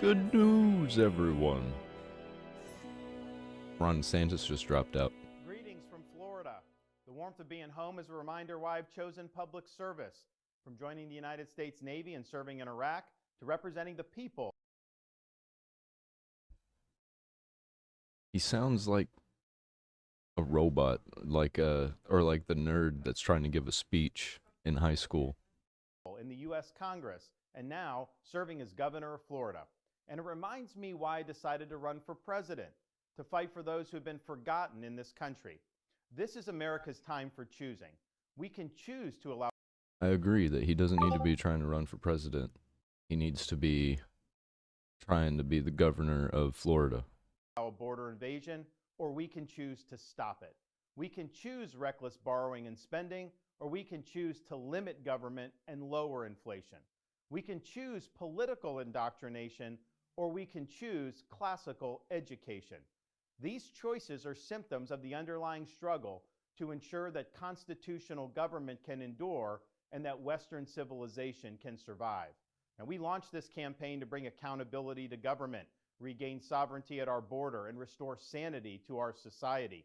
Good news, everyone. Ron DeSantis just dropped out. Greetings from Florida. The warmth of being home is a reminder why I've chosen public service. From joining the United States Navy and serving in Iraq to representing the people. He sounds like a robot, or like the nerd that's trying to give a speech in high school. In the U.S. Congress, and now serving as governor of Florida. And it reminds me why I decided to run for president, to fight for those who have been forgotten in this country. This is America's time for choosing. We can choose to allow. I agree that he doesn't need to be trying to run for president. He needs to be trying to be the governor of Florida. A border invasion, or we can choose to stop it. We can choose reckless borrowing and spending, or we can choose to limit government and lower inflation. We can choose political indoctrination, or we can choose classical education. These choices are symptoms of the underlying struggle to ensure that constitutional government can endure and that Western civilization can survive. And we launched this campaign to bring accountability to government, regain sovereignty at our border, and restore sanity to our society.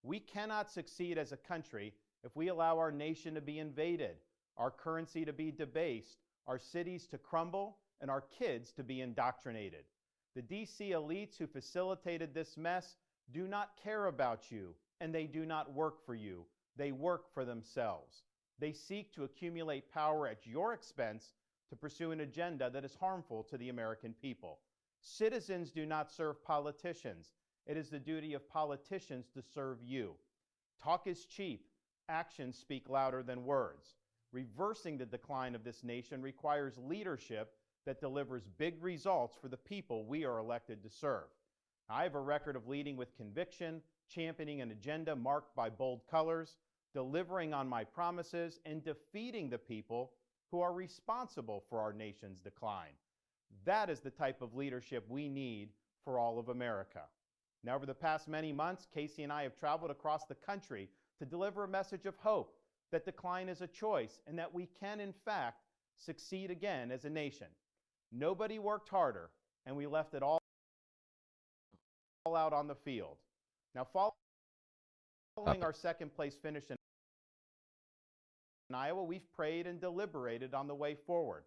We cannot succeed as a country if we allow our nation to be invaded, our currency to be debased, our cities to crumble, and our kids to be indoctrinated. The DC elites who facilitated this mess do not care about you, and they do not work for you. They work for themselves. They seek to accumulate power at your expense to pursue an agenda that is harmful to the American people. Citizens do not serve politicians. It is the duty of politicians to serve you. Talk is cheap. Actions speak louder than words. Reversing the decline of this nation requires leadership that delivers big results for the people we are elected to serve. I have a record of leading with conviction, championing an agenda marked by bold colors, delivering on my promises, and defeating the people who are responsible for our nation's decline. That is the type of leadership we need for all of America. Now, over the past many months, Casey and I have traveled across the country to deliver a message of hope that decline is a choice and that we can, in fact, succeed again as a nation. Nobody worked harder, and we left it all out on the field. Now, following our second place finish in Iowa, we've prayed and deliberated on the way forward.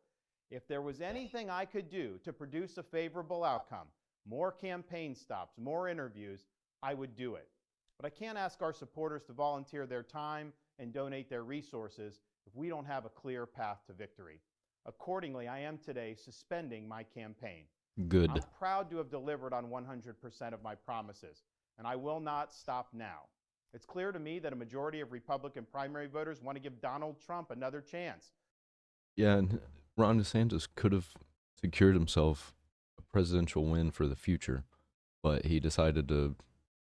If there was anything I could do to produce a favorable outcome, more campaign stops, more interviews, I would do it. But I can't ask our supporters to volunteer their time and donate their resources if we don't have a clear path to victory. Accordingly, I am today suspending my campaign. Good. I'm proud to have delivered on 100% of my promises, and I will not stop now. It's clear to me that a majority of Republican primary voters want to give Donald Trump another chance. Yeah, and Ron DeSantis could have secured himself a presidential win for the future, but he decided to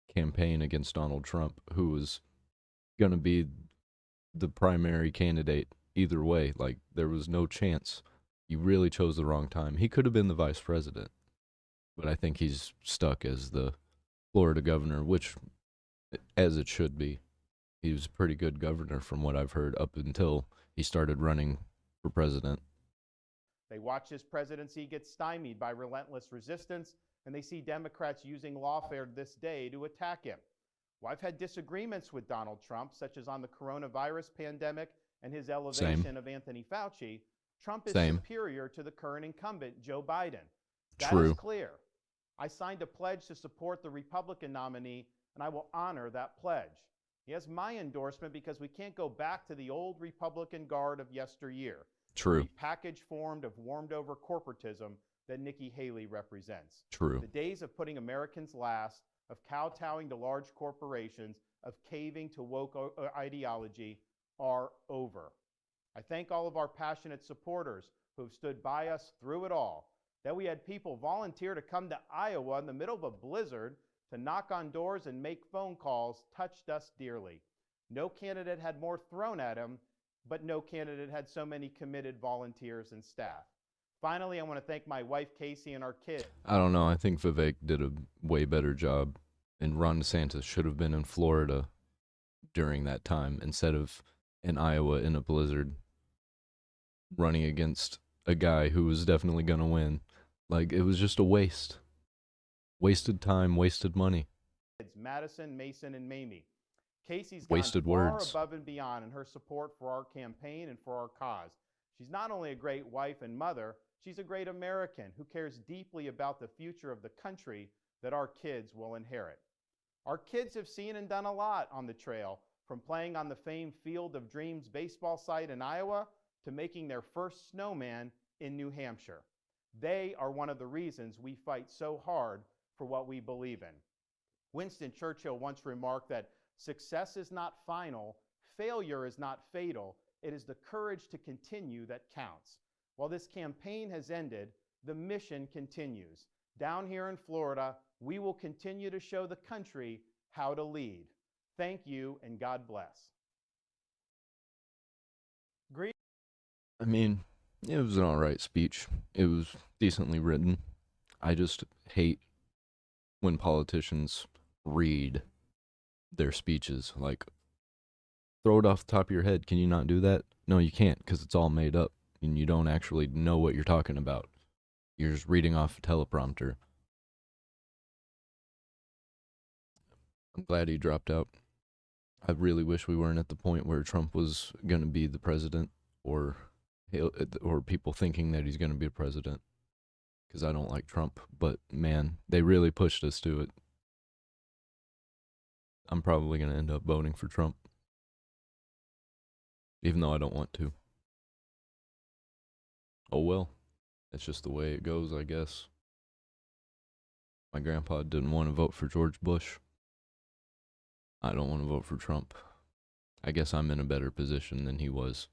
campaign against Donald Trump, who was going to be the primary candidate either way. Like, there was no chance. He really chose the wrong time. He could have been the vice president, but I think he's stuck as the Florida governor, which, as it should be. He was a pretty good governor from what I've heard up until he started running for president. They watch his presidency get stymied by relentless resistance, and they see Democrats using lawfare this day to attack him. Well, I've had disagreements with Donald Trump, such as on the coronavirus pandemic and his elevation of Anthony Fauci. Trump is superior to the current incumbent, Joe Biden. That is clear. I signed a pledge to support the Republican nominee, and I will honor that pledge. He has my endorsement because we can't go back to the old Republican guard of yesteryear. True. The package formed of warmed-over corporatism that Nikki Haley represents. True. The days of putting Americans last, of kowtowing to large corporations, of caving to woke ideology are over. I thank all of our passionate supporters who have stood by us through it all. That we had people volunteer to come to Iowa in the middle of a blizzard to knock on doors and make phone calls touched us dearly. No candidate had more thrown at him, but no candidate had so many committed volunteers and staff. Finally, I want to thank my wife, Casey, and our kids. I don't know. I think Vivek did a way better job, and Ron DeSantis should have been in Florida during that time instead of in Iowa in a blizzard running against a guy who was definitely going to win. Like, it was just a waste. Wasted time, wasted money, Kids, Madison, Mason, and Mamie. Casey's gone wasted far words. above and beyond in her support for our campaign and for our cause. She's not only a great wife and mother, she's a great American who cares deeply about the future of the country that our kids will inherit. Our kids have seen and done a lot on the trail, from playing on the famed Field of Dreams baseball site in Iowa to making their first snowman in New Hampshire. They are one of the reasons we fight so hard for what we believe in. Winston Churchill once remarked that success is not final, failure is not fatal, it is the courage to continue that counts. While this campaign has ended, the mission continues. Down here in Florida, we will continue to show the country how to lead. Thank you, and God bless. I mean, it was an alright speech. It was decently written. I just hate when politicians read their speeches. Like, throw it off the top of your head. Can you not do that? No, you can't, because it's all made up and you don't actually know what you're talking about. You're just reading off a teleprompter. I'm glad he dropped out. I really wish we weren't at the point where Trump was going to be the president, or people thinking that he's going to be a president, because I don't like Trump. But man, they really pushed us to it. I'm probably going to end up voting for Trump, even though I don't want to. Oh well, that's just the way it goes, I guess. My grandpa didn't want to vote for George Bush. I don't want to vote for Trump. I guess I'm in a better position than he was.